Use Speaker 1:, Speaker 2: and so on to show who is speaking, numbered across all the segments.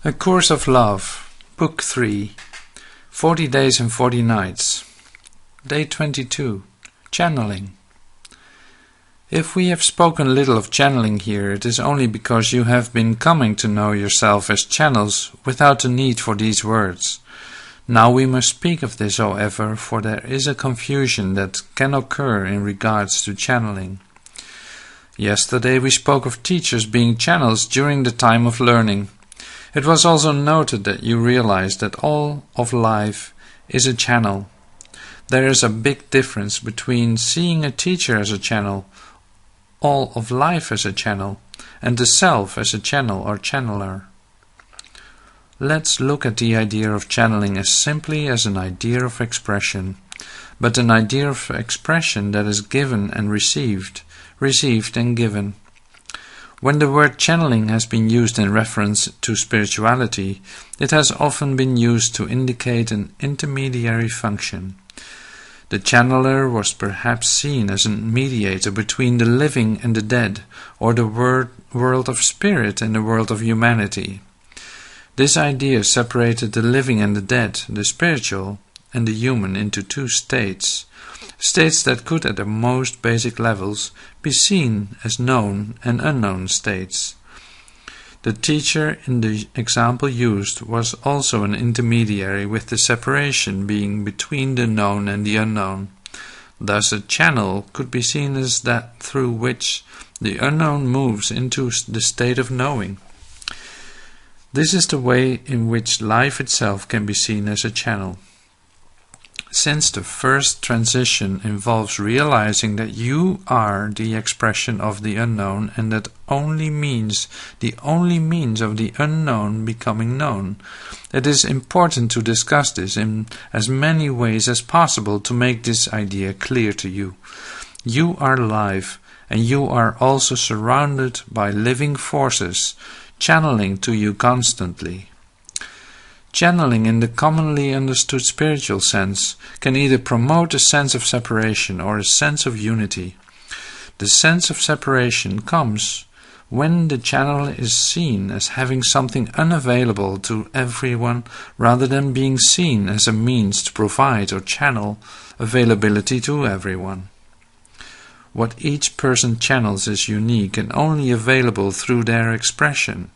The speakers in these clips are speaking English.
Speaker 1: A Course of Love, Book 3, 40 Days and 40 Nights, Day 22, Channeling. If we have spoken little of channeling here, it is only because you have been coming to know yourself as channels without the need for these words. Now we must speak of this, however, for there is a confusion that can occur in regards to channeling. Yesterday we spoke of teachers being channels during the time of learning. It was also noted that you realized that all of life is a channel. There is a big difference between seeing a teacher as a channel, all of life as a channel, and the self as a channel or channeler. Let's look at the idea of channeling as simply as an idea of expression, but an idea of expression that is given and received, received and given. When the word channeling has been used in reference to spirituality, it has often been used to indicate an intermediary function. The channeler was perhaps seen as a mediator between the living and the dead, or the world of spirit and the world of humanity. This idea separated the living and the dead, the spiritual and the human, into two states. States that could, at the most basic levels, be seen as known and unknown states. The teacher in the example used was also an intermediary, with the separation being between the known and the unknown. Thus a channel could be seen as that through which the unknown moves into the state of knowing. This is the way in which life itself can be seen as a channel. Since the first transition involves realizing that you are the expression of the unknown and that only means of the unknown becoming known, it is important to discuss this in as many ways as possible to make this idea clear to you. You are live, and you are also surrounded by living forces, channeling to you constantly. Channeling in the commonly understood spiritual sense can either promote a sense of separation or a sense of unity. The sense of separation comes when the channel is seen as having something unavailable to everyone rather than being seen as a means to provide or channel availability to everyone. What each person channels is unique and only available through their expression.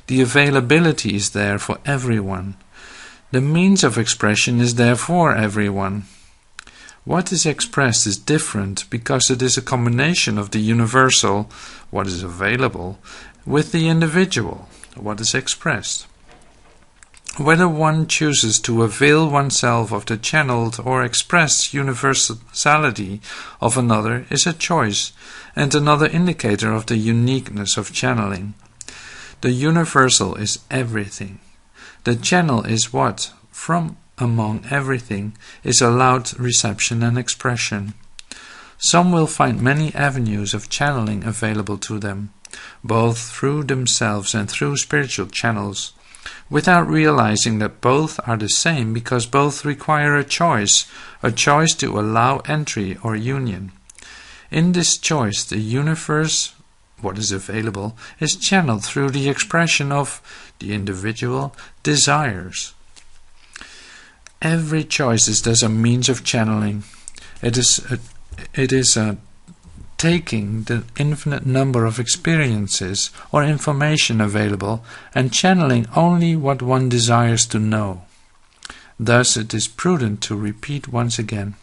Speaker 1: The availability is there for everyone. The means of expression is there for everyone. What is expressed is different because it is a combination of the universal, what is available, with the individual, what is expressed. Whether one chooses to avail oneself of the channeled or expressed universality of another is a choice, and another indicator of the uniqueness of channeling. The universal is everything. The channel is what, from among everything, is allowed reception and expression. Some will find many avenues of channeling available to them, both through themselves and through spiritual channels, without realizing that both are the same because both require a choice to allow entry or union. In this choice, the universe, what is available, is channeled through the expression of the individual desires. Every choice is thus a means of channeling. It is taking the infinite number of experiences or information available and channeling only what one desires to know. Thus it is prudent to repeat once again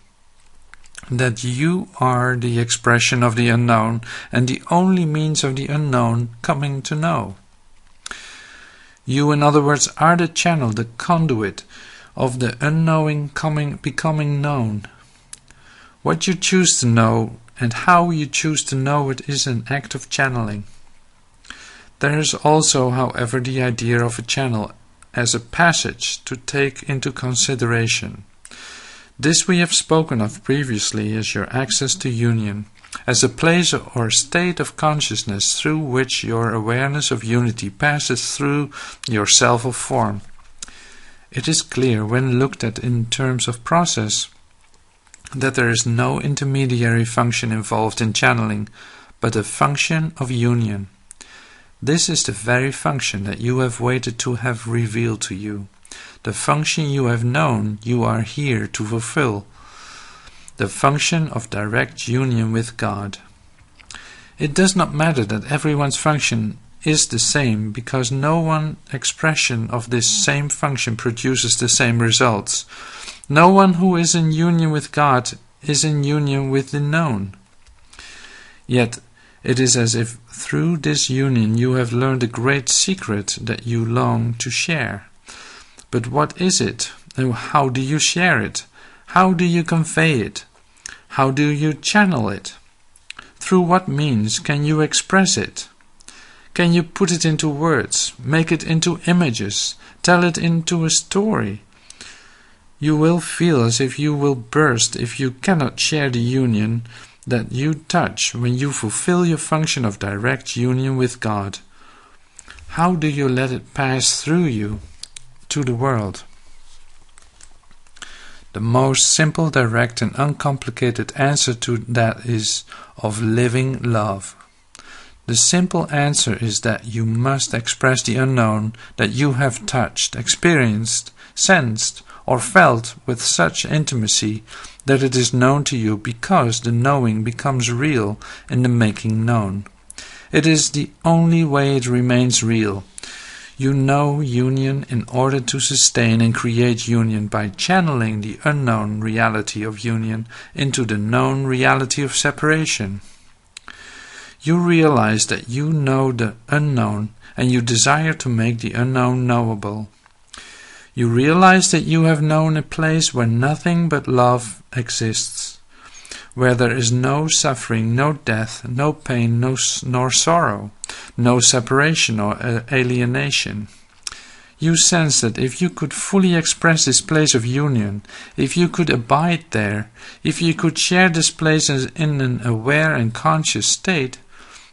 Speaker 1: that you are the expression of the unknown and the only means of the unknown coming to know. You, in other words, are the channel, the conduit of the unknowing becoming known. What you choose to know and how you choose to know it is an act of channeling. There is also, however, the idea of a channel as a passage to take into consideration. This we have spoken of previously as your access to union, as a place or state of consciousness through which your awareness of unity passes through your self of form. It is clear, when looked at in terms of process, that there is no intermediary function involved in channeling, but a function of union. This is the very function that you have waited to have revealed to you. The function you have known you are here to fulfill. The function of direct union with God. It does not matter that everyone's function is the same, because no one expression of this same function produces the same results. No one who is in union with God is in union with the known. Yet it is as if through this union you have learned a great secret that you long to share. But what is it? And how do you share it? How do you convey it? How do you channel it? Through what means can you express it? Can you put it into words, make it into images, tell it into a story? You will feel as if you will burst if you cannot share the union that you touch when you fulfill your function of direct union with God. How do you let it pass through you to the world? The most simple, direct and uncomplicated answer to that is of living love. The simple answer is that you must express the unknown that you have touched, experienced, sensed, or felt with such intimacy that it is known to you, because the knowing becomes real in the making known. It is the only way it remains real. You know union in order to sustain and create union by channeling the unknown reality of union into the known reality of separation. You realize that you know the unknown, and you desire to make the unknown knowable. You realize that you have known a place where nothing but love exists, where there is no suffering, no death, no pain, nor sorrow, no separation or alienation. You sense that if you could fully express this place of union, if you could abide there, if you could share this place in an aware and conscious state,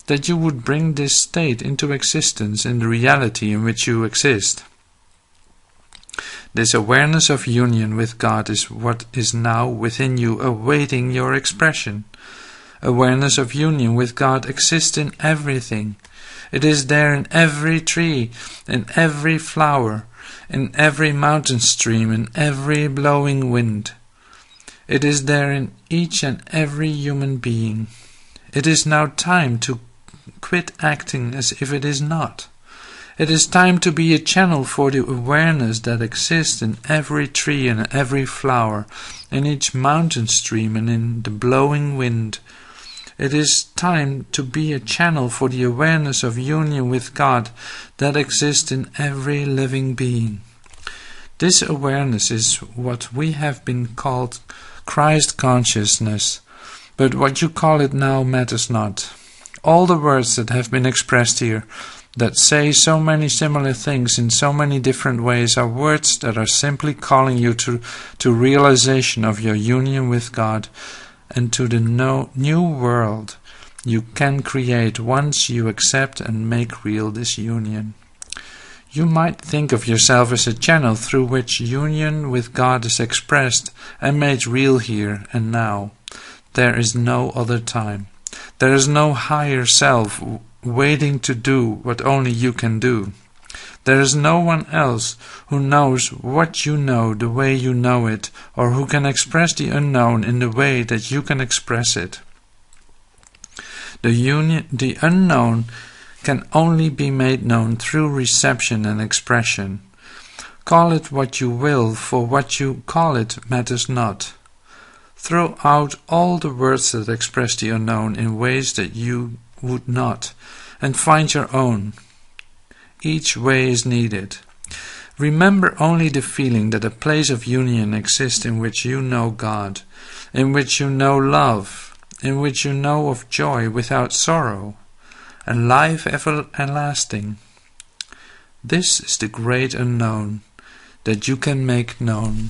Speaker 1: that you would bring this state into existence in the reality in which you exist. This awareness of union with God is what is now within you, awaiting your expression. Awareness of union with God exists in everything. It is there in every tree, in every flower, in every mountain stream, in every blowing wind. It is there in each and every human being. It is now time to quit acting as if it is not. It is time to be a channel for the awareness that exists in every tree and every flower, in each mountain stream and in the blowing wind. It is time to be a channel for the awareness of union with God that exists in every living being. This awareness is what we have been called Christ consciousness, but what you call it now matters not. All the words that have been expressed here, that say so many similar things in so many different ways, are words that are simply calling you to realization of your union with God and to the new world you can create once you accept and make real this union. You might think of yourself as a channel through which union with God is expressed and made real here and now. There is no other time. There is no higher self waiting to do what only you can do. There is no one else who knows what you know the way you know it, or who can express the unknown in the way that you can express it. The unknown can only be made known through reception and expression. Call it what you will, for what you call it matters not. Throw out all the words that express the unknown in ways that you would not, and find your own. Each way is needed. Remember only the feeling that a place of union exists in which you know God, in which you know love, in which you know of joy without sorrow, and life everlasting. This is the great unknown that you can make known.